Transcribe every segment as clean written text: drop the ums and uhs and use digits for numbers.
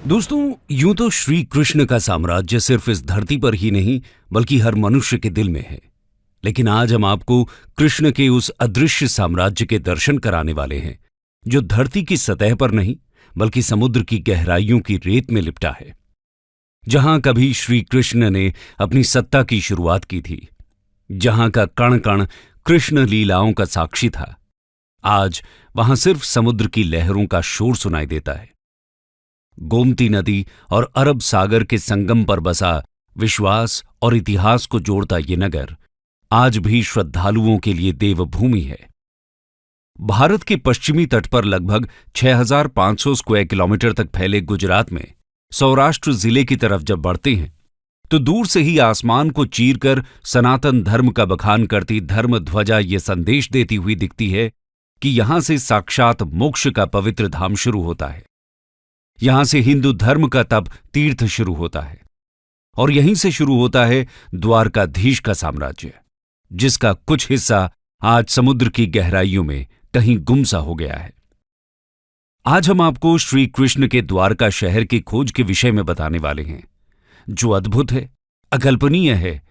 दोस्तों, यूं तो श्री कृष्ण का साम्राज्य सिर्फ इस धरती पर ही नहीं बल्कि हर मनुष्य के दिल में है। लेकिन आज हम आपको कृष्ण के उस अदृश्य साम्राज्य के दर्शन कराने वाले हैं जो धरती की सतह पर नहीं बल्कि समुद्र की गहराइयों की रेत में लिपटा है। जहां कभी श्री कृष्ण ने अपनी सत्ता की शुरुआत की थी, जहां का कण कण कृष्ण लीलाओं का साक्षी था, आज वहां सिर्फ समुद्र की लहरों का शोर सुनाई देता है। गोमती नदी और अरब सागर के संगम पर बसा विश्वास और इतिहास को जोड़ता ये नगर आज भी श्रद्धालुओं के लिए देवभूमि है। भारत के पश्चिमी तट पर लगभग 6,500 स्क्वायर किलोमीटर तक फैले गुजरात में सौराष्ट्र जिले की तरफ जब बढ़ते हैं तो दूर से ही आसमान को चीरकर सनातन धर्म का बखान करती धर्म ध्वजा ये संदेश देती हुई दिखती है कि यहां से साक्षात मोक्ष का पवित्र धाम शुरू होता है। यहां से हिंदू धर्म का तप तीर्थ शुरू होता है और यहीं से शुरू होता है द्वारकाधीश का साम्राज्य, जिसका कुछ हिस्सा आज समुद्र की गहराइयों में कहीं गुम सा हो गया है। आज हम आपको श्री कृष्ण के द्वारका शहर की खोज के विषय में बताने वाले हैं, जो अद्भुत है, अकल्पनीय है,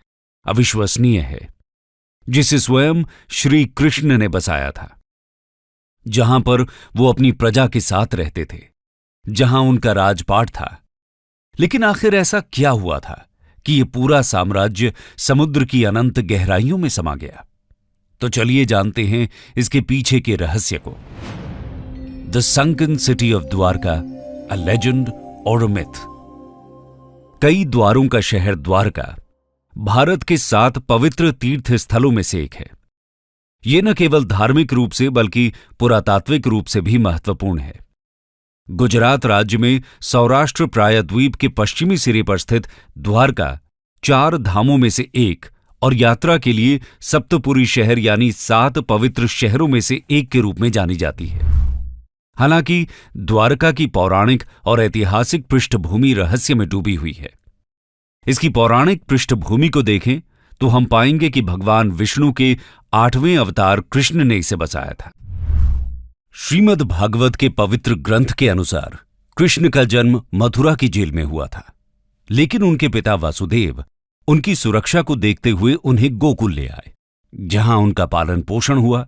अविश्वसनीय है, जिसे स्वयं श्री कृष्ण ने बसाया था, जहां पर वो अपनी प्रजा के साथ रहते थे, जहां उनका राजपाट था। लेकिन आखिर ऐसा क्या हुआ था कि ये पूरा साम्राज्य समुद्र की अनंत गहराइयों में समा गया? तो चलिए जानते हैं इसके पीछे के रहस्य को। The sunken city of Dwarka, a legend और अ मिथ। कई द्वारों का शहर द्वारका भारत के 7 पवित्र तीर्थ स्थलों में से एक है। ये न केवल धार्मिक रूप से बल्कि पुरातात्विक रूप से भी महत्वपूर्ण है। गुजरात राज्य में सौराष्ट्र प्रायद्वीप के पश्चिमी सिरे पर स्थित द्वारका 4 धामों में से एक और यात्रा के लिए सप्तपुरी शहर यानी 7 पवित्र शहरों में से एक के रूप में जानी जाती है। हालांकि द्वारका की पौराणिक और ऐतिहासिक पृष्ठभूमि रहस्य में डूबी हुई है। इसकी पौराणिक पृष्ठभूमि को देखें तो हम पाएंगे कि भगवान विष्णु के 8वें अवतार कृष्ण ने इसे बसाया था। श्रीमद् भागवत के पवित्र ग्रंथ के अनुसार कृष्ण का जन्म मथुरा की जेल में हुआ था, लेकिन उनके पिता वासुदेव उनकी सुरक्षा को देखते हुए उन्हें गोकुल ले आए, जहां उनका पालन पोषण हुआ,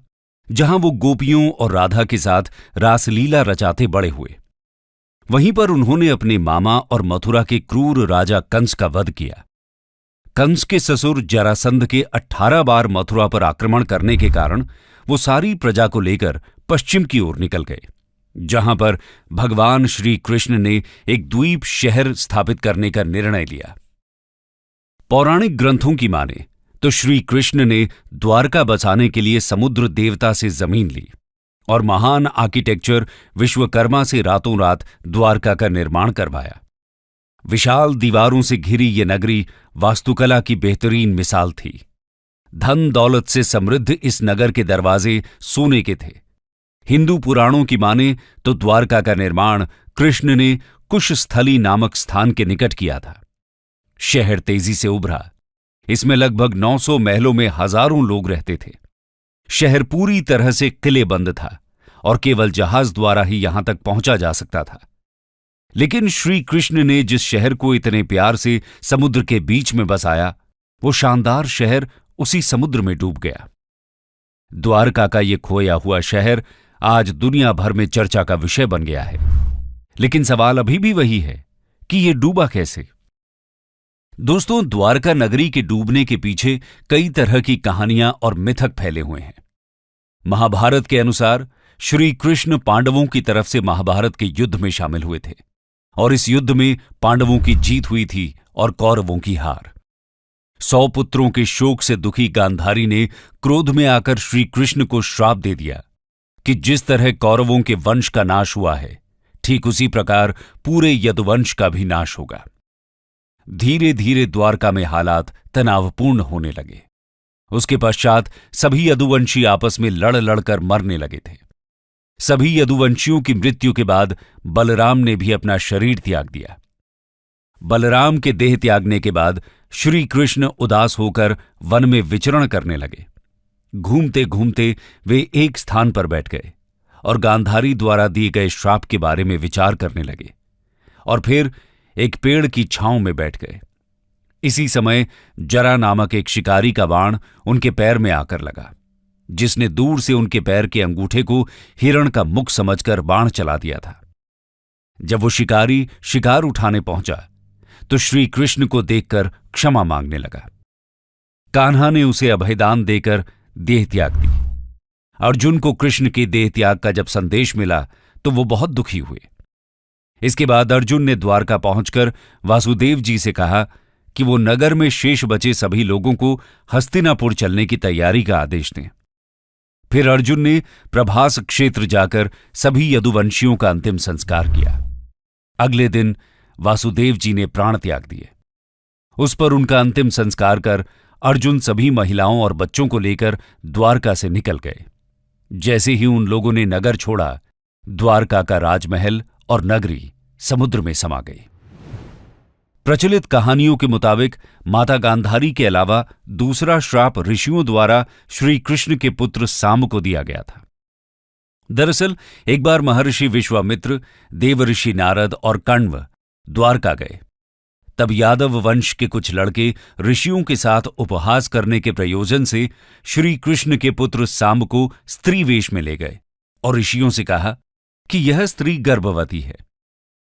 जहां वो गोपियों और राधा के साथ रासलीला रचाते बड़े हुए। वहीं पर उन्होंने अपने मामा और मथुरा के क्रूर राजा कंस का वध किया। कंस के ससुर जरासंध के 18 बार मथुरा पर आक्रमण करने के कारण वो सारी प्रजा को लेकर पश्चिम की ओर निकल गए, जहां पर भगवान श्री कृष्ण ने एक द्वीप शहर स्थापित करने का निर्णय लिया। पौराणिक ग्रंथों की माने तो श्री कृष्ण ने द्वारका बसाने के लिए समुद्र देवता से जमीन ली और महान आर्किटेक्चर विश्वकर्मा से रातों रात द्वारका का निर्माण करवाया। विशाल दीवारों से घिरी ये नगरी वास्तुकला की बेहतरीन मिसाल थी। धन दौलत से समृद्ध इस नगर के दरवाजे सोने के थे। हिंदू पुराणों की माने तो द्वारका का निर्माण कृष्ण ने कुशस्थली नामक स्थान के निकट किया था। शहर तेजी से उभरा। इसमें लगभग 900 महलों में हजारों लोग रहते थे। शहर पूरी तरह से किलेबंद था और केवल जहाज द्वारा ही यहां तक पहुंचा जा सकता था। लेकिन श्री कृष्ण ने जिस शहर को इतने प्यार से समुद्र के बीच में बसाया, वो शानदार शहर उसी समुद्र में डूब गया। द्वारका का ये खोया हुआ शहर आज दुनिया भर में चर्चा का विषय बन गया है। लेकिन सवाल अभी भी वही है कि ये डूबा कैसे? दोस्तों, द्वारका नगरी के डूबने के पीछे कई तरह की कहानियां और मिथक फैले हुए हैं। महाभारत के अनुसार श्री कृष्ण पांडवों की तरफ से महाभारत के युद्ध में शामिल हुए थे और इस युद्ध में पांडवों की जीत हुई थी और कौरवों की हार। 100 पुत्रों के शोक से दुखी गांधारी ने क्रोध में आकर श्री कृष्ण को श्राप दे दिया कि जिस तरह कौरवों के वंश का नाश हुआ है, ठीक उसी प्रकार पूरे यदुवंश का भी नाश होगा। धीरे धीरे द्वारका में हालात तनावपूर्ण होने लगे। उसके पश्चात सभी यदुवंशी आपस में लड़ लड़कर मरने लगे थे। सभी यदुवंशियों की मृत्यु के बाद बलराम ने भी अपना शरीर त्याग दिया। बलराम के देह त्यागने के बाद श्री कृष्ण उदास होकर वन में विचरण करने लगे। घूमते घूमते वे एक स्थान पर बैठ गए और गांधारी द्वारा दिए गए श्राप के बारे में विचार करने लगे और फिर एक पेड़ की छांव में बैठ गए। इसी समय जरा नामक एक शिकारी का बाण उनके पैर में आकर लगा, जिसने दूर से उनके पैर के अंगूठे को हिरण का मुख समझकर बाण चला दिया था। जब वो शिकारी शिकार उठाने पहुंचा तो श्री कृष्ण को देखकर क्षमा मांगने लगा। कान्हा ने उसे अभयदान देकर देह त्याग दी। अर्जुन को कृष्ण के देह त्याग का जब संदेश मिला तो वो बहुत दुखी हुए। इसके बाद अर्जुन ने द्वारका पहुंचकर वासुदेव जी से कहा कि वो नगर में शेष बचे सभी लोगों को हस्तिनापुर चलने की तैयारी का आदेश दें। फिर अर्जुन ने प्रभास क्षेत्र जाकर सभी यदुवंशियों का अंतिम संस्कार किया। अगले दिन वासुदेव जी ने प्राण त्याग दिए। उस पर उनका अंतिम संस्कार कर अर्जुन सभी महिलाओं और बच्चों को लेकर द्वारका से निकल गए। जैसे ही उन लोगों ने नगर छोड़ा, द्वारका का राजमहल और नगरी समुद्र में समा गई। प्रचलित कहानियों के मुताबिक माता गांधारी के अलावा दूसरा श्राप ऋषियों द्वारा श्री कृष्ण के पुत्र साम्ब को दिया गया था। दरअसल एक बार महर्षि विश्वामित्र, देवऋषि नारद और कण्व द्वारका गए। तब यादव वंश के कुछ लड़के ऋषियों के साथ उपहास करने के प्रयोजन से श्री कृष्ण के पुत्र साम्ब को स्त्री वेश में ले गए और ऋषियों से कहा कि यह स्त्री गर्भवती है,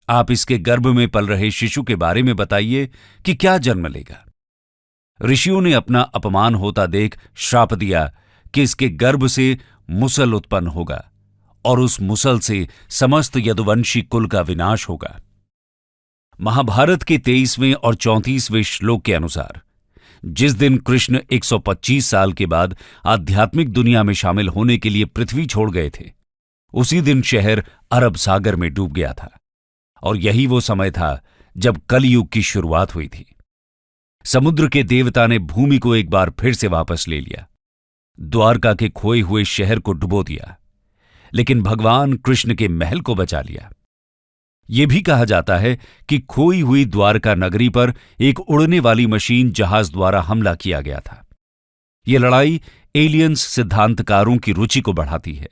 आप इसके गर्भ में पल रहे शिशु के बारे में बताइए कि क्या जन्म लेगा। ऋषियों ने अपना अपमान होता देख श्राप दिया कि इसके गर्भ से मुसल उत्पन्न होगा और उस मुसल से समस्त यदुवंशी कुल का विनाश होगा। महाभारत के 23वें और 34वें श्लोक के अनुसार जिस दिन कृष्ण 125 साल के बाद आध्यात्मिक दुनिया में शामिल होने के लिए पृथ्वी छोड़ गए थे, उसी दिन शहर अरब सागर में डूब गया था और यही वो समय था जब कलयुग की शुरुआत हुई थी। समुद्र के देवता ने भूमि को एक बार फिर से वापस ले लिया, द्वारका के खोए हुए शहर को डुबो दिया, लेकिन भगवान कृष्ण के महल को बचा लिया। यह भी कहा जाता है कि खोई हुई द्वारका नगरी पर एक उड़ने वाली मशीन जहाज द्वारा हमला किया गया था। यह लड़ाई एलियंस सिद्धांतकारों की रुचि को बढ़ाती है,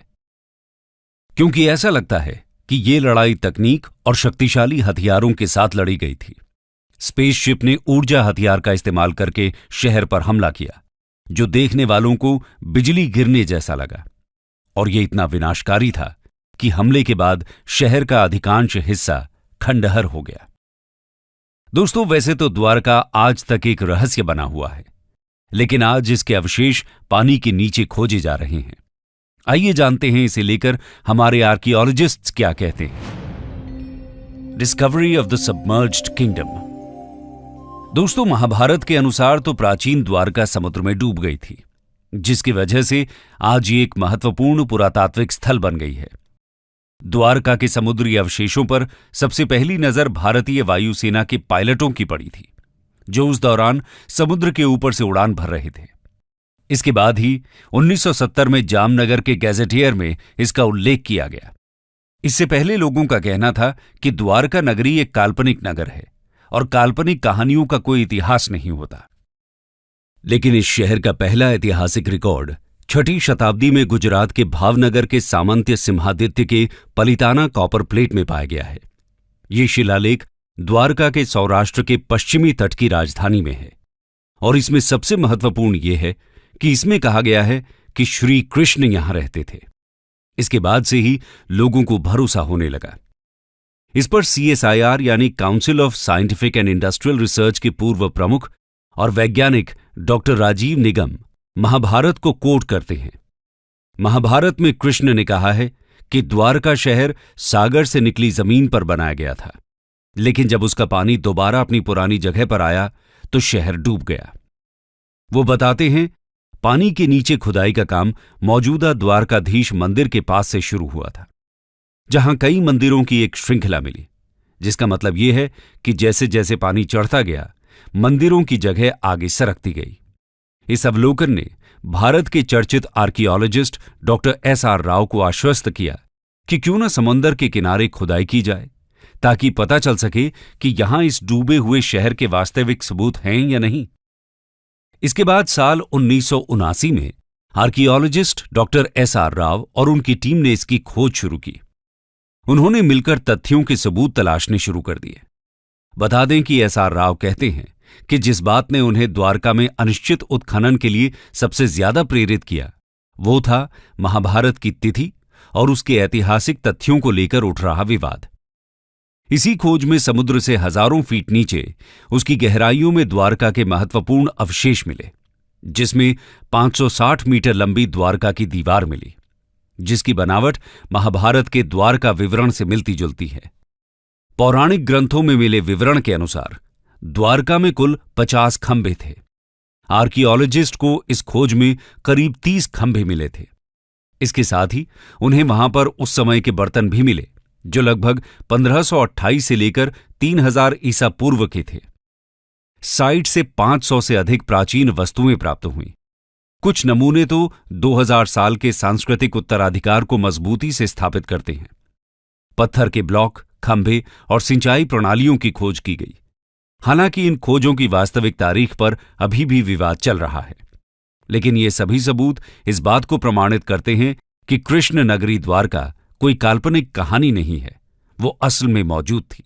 क्योंकि ऐसा लगता है कि यह लड़ाई तकनीक और शक्तिशाली हथियारों के साथ लड़ी गई थी। स्पेसशिप ने ऊर्जा हथियार का इस्तेमाल करके शहर पर हमला किया, जो देखने वालों को बिजली गिरने जैसा लगा, और यह इतना विनाशकारी था कि हमले के बाद शहर का अधिकांश हिस्सा खंडहर हो गया। दोस्तों, वैसे तो द्वारका आज तक एक रहस्य बना हुआ है, लेकिन आज इसके अवशेष पानी के नीचे खोजे जा रहे हैं। आइए जानते हैं इसे लेकर हमारे आर्कियोलॉजिस्ट्स क्या कहते हैं। Discovery of the submerged kingdom. दोस्तों, महाभारत के अनुसार तो प्राचीन द्वारका समुद्र में डूब गई थी, जिसकी वजह से आज ये एक महत्वपूर्ण पुरातात्विक स्थल बन गई है। द्वारका के समुद्री अवशेषों पर सबसे पहली नजर भारतीय वायुसेना के पायलटों की पड़ी थी, जो उस दौरान समुद्र के ऊपर से उड़ान भर रहे थे। इसके बाद ही 1970 में जामनगर के गैजेटियर में इसका उल्लेख किया गया। इससे पहले लोगों का कहना था कि द्वारका नगरी एक काल्पनिक नगर है और काल्पनिक कहानियों का कोई इतिहास नहीं होता। लेकिन इस शहर का पहला ऐतिहासिक रिकॉर्ड 6ठी शताब्दी में गुजरात के भावनगर के सामंत्य सिंहादित्य के पलिताना कॉपर प्लेट में पाया गया है। ये शिलालेख द्वारका के सौराष्ट्र के पश्चिमी तट की राजधानी में है और इसमें सबसे महत्वपूर्ण यह है कि इसमें कहा गया है कि श्री कृष्ण यहां रहते थे। इसके बाद से ही लोगों को भरोसा होने लगा। इस पर CSIR यानी council of scientific and industrial research के पूर्व प्रमुख और वैज्ञानिक डॉक्टर राजीव निगम महाभारत को कोट करते हैं। महाभारत में कृष्ण ने कहा है कि द्वारका शहर सागर से निकली जमीन पर बनाया गया था, लेकिन जब उसका पानी दोबारा अपनी पुरानी जगह पर आया तो शहर डूब गया। वो बताते हैं, पानी के नीचे खुदाई का काम मौजूदा द्वारकाधीश मंदिर के पास से शुरू हुआ था, जहां कई मंदिरों की एक श्रृंखला मिली, जिसका मतलब यह है कि जैसे जैसे पानी चढ़ता गया, मंदिरों की जगह आगे सरकती गई। इस अवलोकन ने भारत के चर्चित आर्कियोलॉजिस्ट डॉक्टर SR राव को आश्वस्त किया कि क्यों न समंदर के किनारे खुदाई की जाए, ताकि पता चल सके कि यहां इस डूबे हुए शहर के वास्तविक सबूत हैं या नहीं। इसके बाद साल 1979 में आर्कियोलॉजिस्ट डॉक्टर SR राव और उनकी टीम ने इसकी खोज शुरू की। उन्होंने मिलकर तथ्यों के सबूत तलाशने शुरू कर दिए। बता दें कि एस.आर. राव कहते हैं कि जिस बात ने उन्हें द्वारका में अनिश्चित उत्खनन के लिए सबसे ज्यादा प्रेरित किया, वो था महाभारत की तिथि और उसके ऐतिहासिक तथ्यों को लेकर उठ रहा विवाद। इसी खोज में समुद्र से हजारों फीट नीचे उसकी गहराइयों में द्वारका के महत्वपूर्ण अवशेष मिले, जिसमें 560 मीटर लंबी द्वारका की दीवार मिली, जिसकी बनावट महाभारत के द्वारका विवरण से मिलती जुलती है। पौराणिक ग्रंथों में मिले विवरण के अनुसार द्वारका में कुल 50 खंभे थे। आर्कियोलॉजिस्ट को इस खोज में करीब 30 खंभे मिले थे। इसके साथ ही उन्हें वहां पर उस समय के बर्तन भी मिले, जो लगभग 1528 से लेकर 3000 ईसा पूर्व के थे। साइट से 500 से अधिक प्राचीन वस्तुएं प्राप्त हुईं। कुछ नमूने तो 2000 साल के सांस्कृतिक उत्तराधिकार को मजबूती से स्थापित करते हैं। पत्थर के ब्लॉक, खंभे और सिंचाई प्रणालियों की खोज की गई। हालांकि इन खोजों की वास्तविक तारीख पर अभी भी विवाद चल रहा है, लेकिन ये सभी सबूत इस बात को प्रमाणित करते हैं कि कृष्ण नगरी द्वारका कोई काल्पनिक कहानी नहीं है, वो असल में मौजूद थी।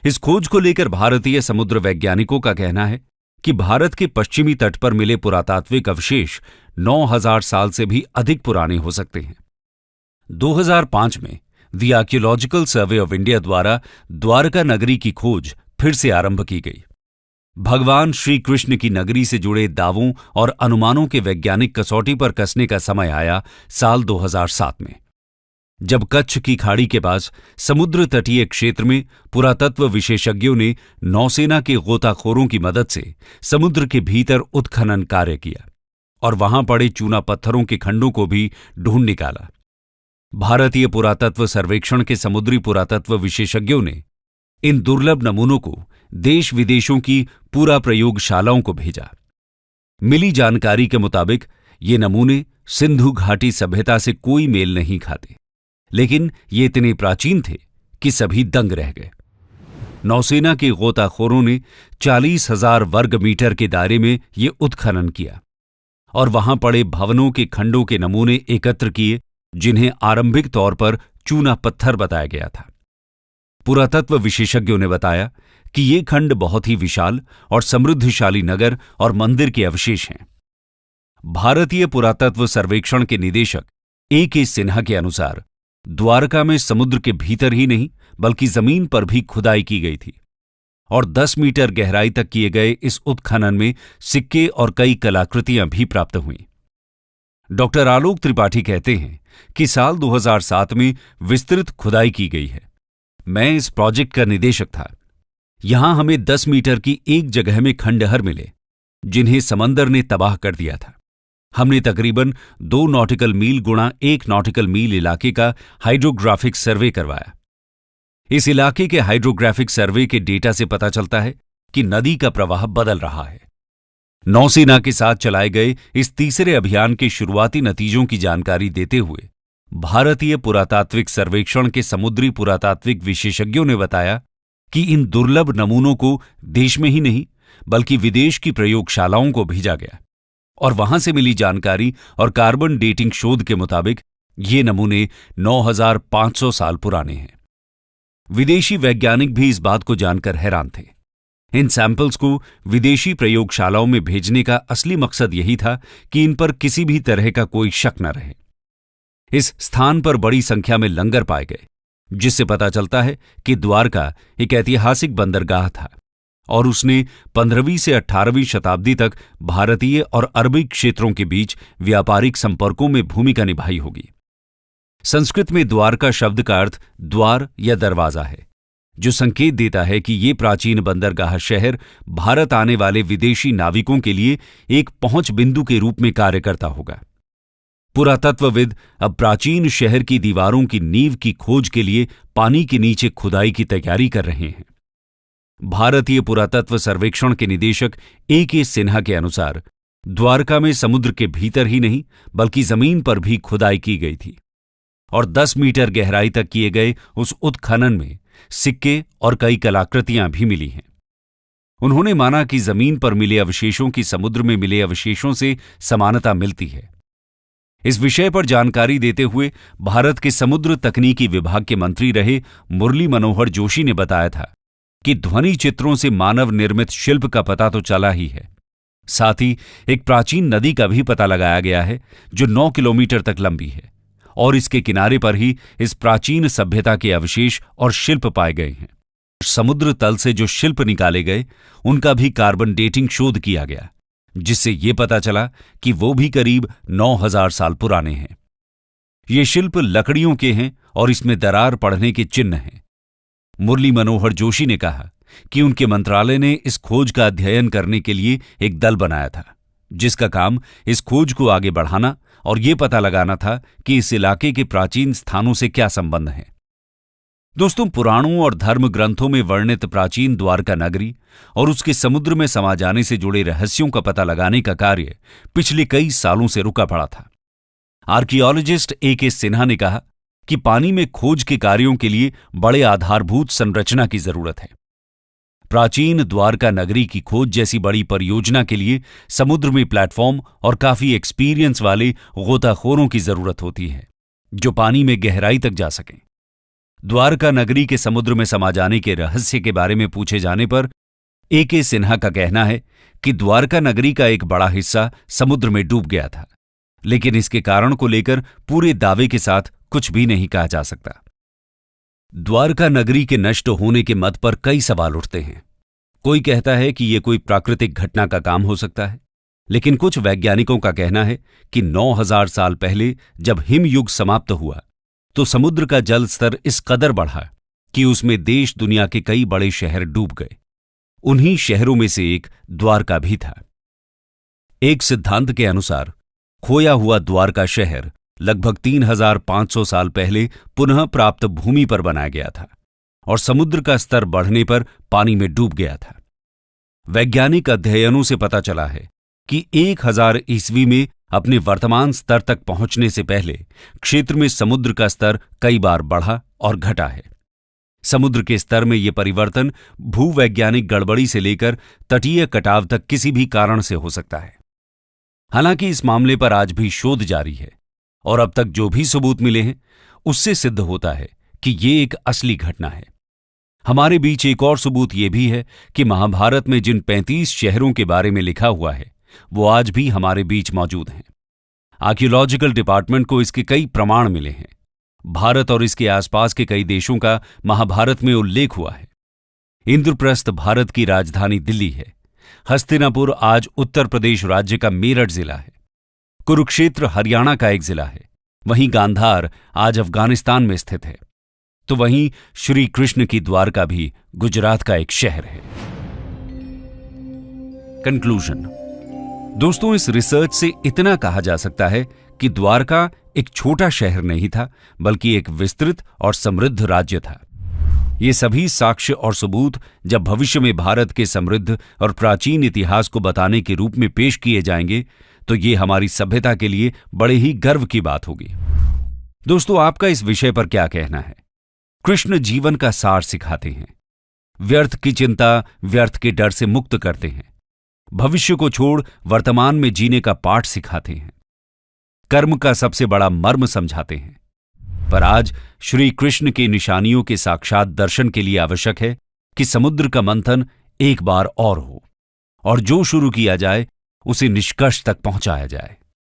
इस खोज को लेकर भारतीय समुद्र वैज्ञानिकों का कहना है कि भारत के पश्चिमी तट पर मिले पुरातात्विक अवशेष 9000 साल से भी अधिक पुराने हो सकते हैं। 2005 में the archaeological survey of India द्वारा द्वारका नगरी की खोज फिर से आरंभ की गई। भगवान श्री कृष्ण की नगरी से जुड़े दावों और अनुमानों के वैज्ञानिक कसौटी पर कसने का समय आया साल 2007 में, जब कच्छ की खाड़ी के पास समुद्र तटीय क्षेत्र में पुरातत्व विशेषज्ञों ने नौसेना के गोताखोरों की मदद से समुद्र के भीतर उत्खनन कार्य किया और वहां पड़े चूना पत्थरों के खंडों को भी ढूंढ निकाला। भारतीय पुरातत्व सर्वेक्षण के समुद्री पुरातत्व विशेषज्ञों ने इन दुर्लभ नमूनों को देश विदेशों की पूरा प्रयोगशालाओं को भेजा। मिली जानकारी के मुताबिक ये नमूने सिंधु घाटी सभ्यता से कोई मेल नहीं खाते, लेकिन ये इतने प्राचीन थे कि सभी दंग रह गए। नौसेना के गोताखोरों ने 40,000 वर्ग मीटर के दायरे में ये उत्खनन किया और वहां पड़े भवनों के खंडों के नमूने एकत्र किए, जिन्हें आरंभिक तौर पर चूना पत्थर बताया गया था। पुरातत्व विशेषज्ञों ने बताया कि ये खंड बहुत ही विशाल और समृद्धशाली नगर और मंदिर के अवशेष हैं। भारतीय पुरातत्व सर्वेक्षण के निदेशक ए.के. सिन्हा के अनुसार द्वारका में समुद्र के भीतर ही नहीं बल्कि जमीन पर भी खुदाई की गई थी और 10 मीटर गहराई तक किए गए इस उत्खनन में सिक्के और कई कलाकृतियां भी प्राप्त हुईं। डॉक्टर आलोक त्रिपाठी कहते हैं कि साल 2007 में विस्तृत खुदाई की गई है। मैं इस प्रोजेक्ट का निदेशक था। यहां हमें 10 मीटर की एक जगह में खंडहर मिले, जिन्हें समंदर ने तबाह कर दिया था। हमने तकरीबन 2 नॉटिकल मील गुणा 1 नॉटिकल मील इलाके का हाइड्रोग्राफिक सर्वे करवाया। इस इलाके के हाइड्रोग्राफिक सर्वे के डेटा से पता चलता है कि नदी का प्रवाह बदल रहा है। नौसेना के साथ चलाए गए इस तीसरे अभियान के शुरुआती नतीजों की जानकारी देते हुए भारतीय पुरातात्विक सर्वेक्षण के समुद्री पुरातात्विक विशेषज्ञों ने बताया कि इन दुर्लभ नमूनों को देश में ही नहीं बल्कि विदेश की प्रयोगशालाओं को भेजा गया और वहां से मिली जानकारी और कार्बन डेटिंग शोध के मुताबिक ये नमूने 9500 साल पुराने हैं। विदेशी वैज्ञानिक भी इस बात को जानकर हैरान थे। इन सैंपल्स को विदेशी प्रयोगशालाओं में भेजने का असली मकसद यही था कि इन पर किसी भी तरह का कोई शक न रहे। इस स्थान पर बड़ी संख्या में लंगर पाए गए, जिससे पता चलता है कि द्वारका एक ऐतिहासिक बंदरगाह था और उसने 15वीं से 18वीं शताब्दी तक भारतीय और अरबी क्षेत्रों के बीच व्यापारिक संपर्कों में भूमिका निभाई होगी। संस्कृत में द्वारका शब्द का अर्थ द्वार या दरवाजा है, जो संकेत देता है कि ये प्राचीन बंदरगाह शहर भारत आने वाले विदेशी नाविकों के लिए एक पहुंच बिंदु के रूप में कार्य करता होगा। पुरातत्वविद अब प्राचीन शहर की दीवारों की नींव की खोज के लिए पानी के नीचे खुदाई की तैयारी कर रहे हैं। भारतीय पुरातत्व सर्वेक्षण के निदेशक ए.के. सिन्हा के अनुसार द्वारका में समुद्र के भीतर ही नहीं बल्कि जमीन पर भी खुदाई की गई थी और 10 मीटर गहराई तक किए गए उस उत्खनन में सिक्के और कई कलाकृतियां भी मिली हैं। उन्होंने माना कि जमीन पर मिले अवशेषों की समुद्र में मिले अवशेषों से समानता मिलती है। इस विषय पर जानकारी देते हुए भारत के समुद्र तकनीकी विभाग के मंत्री रहे मुरली मनोहर जोशी ने बताया था कि ध्वनि चित्रों से मानव निर्मित शिल्प का पता तो चला ही है, साथ ही एक प्राचीन नदी का भी पता लगाया गया है जो 9 किलोमीटर तक लंबी है और इसके किनारे पर ही इस प्राचीन सभ्यता के अवशेष और शिल्प पाए गए हैं। समुद्र तल से जो शिल्प निकाले गए उनका भी कार्बन डेटिंग शोध किया गया, जिससे यह पता चला कि वो भी करीब 9000 साल पुराने हैं। ये शिल्प लकड़ियों के हैं और इसमें दरार पड़ने के चिन्ह हैं। मुरली मनोहर जोशी ने कहा कि उनके मंत्रालय ने इस खोज का अध्ययन करने के लिए एक दल बनाया था, जिसका काम इस खोज को आगे बढ़ाना और ये पता लगाना था कि इस इलाके के प्राचीन स्थानों से क्या संबंध है। दोस्तों, पुराणों और धर्म ग्रंथों में वर्णित प्राचीन द्वारका नगरी और उसके समुद्र में समा जाने से जुड़े रहस्यों का पता लगाने का कार्य पिछले कई सालों से रुका पड़ा था। Archaeologist A.K. सिन्हा ने कहा कि पानी में खोज के कार्यों के लिए बड़े आधारभूत संरचना की जरूरत है। प्राचीन द्वारका नगरी की खोज जैसी बड़ी परियोजना के लिए समुद्र में प्लेटफॉर्म और काफी एक्सपीरियंस वाले गोताखोरों की जरूरत होती है जो पानी में गहराई तक जा सकें। द्वारका नगरी के समुद्र में समा जाने के रहस्य के बारे में पूछे जाने पर A.K. सिन्हा का कहना है कि द्वारका नगरी का एक बड़ा हिस्सा समुद्र में डूब गया था, लेकिन इसके कारण को लेकर पूरे दावे के साथ कुछ भी नहीं कहा जा सकता। द्वारका नगरी के नष्ट होने के मत पर कई सवाल उठते हैं। कोई कहता है कि यह कोई प्राकृतिक घटना का काम हो सकता है, लेकिन कुछ वैज्ञानिकों का कहना है कि 9000 साल पहले जब हिम युग समाप्त हुआ तो समुद्र का जल स्तर इस कदर बढ़ा कि उसमें देश दुनिया के कई बड़े शहर डूब गए। उन्हीं शहरों में से एक द्वारका भी था। एक सिद्धांत के अनुसार खोया हुआ द्वारका शहर लगभग 3500 साल पहले पुनः प्राप्त भूमि पर बनाया गया था और समुद्र का स्तर बढ़ने पर पानी में डूब गया था। वैज्ञानिक अध्ययनों से पता चला है कि 1000 ईस्वी में अपने वर्तमान स्तर तक पहुंचने से पहले क्षेत्र में समुद्र का स्तर कई बार बढ़ा और घटा है। समुद्र के स्तर में यह परिवर्तन भूवैज्ञानिक गड़बड़ी से लेकर तटीय कटाव तक किसी भी कारण से हो सकता है। हालांकि इस मामले पर आज भी शोध जारी है और अब तक जो भी सबूत मिले हैं उससे सिद्ध होता है कि ये एक असली घटना है। हमारे बीच एक और सबूत यह भी है कि महाभारत में जिन 35 शहरों के बारे में लिखा हुआ है वो आज भी हमारे बीच मौजूद हैं। आर्कियोलॉजिकल डिपार्टमेंट को इसके कई प्रमाण मिले हैं। भारत और इसके आसपास के कई देशों का महाभारत में उल्लेख हुआ है। इंद्रप्रस्थ भारत की राजधानी दिल्ली है। हस्तिनापुर आज उत्तर प्रदेश राज्य का मेरठ जिला है। कुरुक्षेत्र हरियाणा का एक जिला है। वहीं गांधार आज अफगानिस्तान में स्थित है। तो वहीं श्री कृष्ण की द्वारका भी गुजरात का एक शहर है। कंक्लूजन। दोस्तों, इस रिसर्च से इतना कहा जा सकता है कि द्वारका एक छोटा शहर नहीं था, बल्कि एक विस्तृत और समृद्ध राज्य था। ये सभी साक्ष्य और सबूत जब भविष्य में भारत के समृद्ध और प्राचीन इतिहास को बताने के रूप में पेश किए जाएंगे तो ये हमारी सभ्यता के लिए बड़े ही गर्व की बात होगी। दोस्तों, आपका इस विषय पर क्या कहना है? कृष्ण जीवन का सार सिखाते हैं, व्यर्थ की चिंता, व्यर्थ के डर से मुक्त करते हैं, भविष्य को छोड़ वर्तमान में जीने का पाठ सिखाते हैं, कर्म का सबसे बड़ा मर्म समझाते हैं। पर आज श्री कृष्ण के निशानियों के साक्षात दर्शन के लिए आवश्यक है कि समुद्र का मंथन एक बार और हो और जो शुरू किया जाए उसे निष्कर्ष तक पहुंचाया जाए।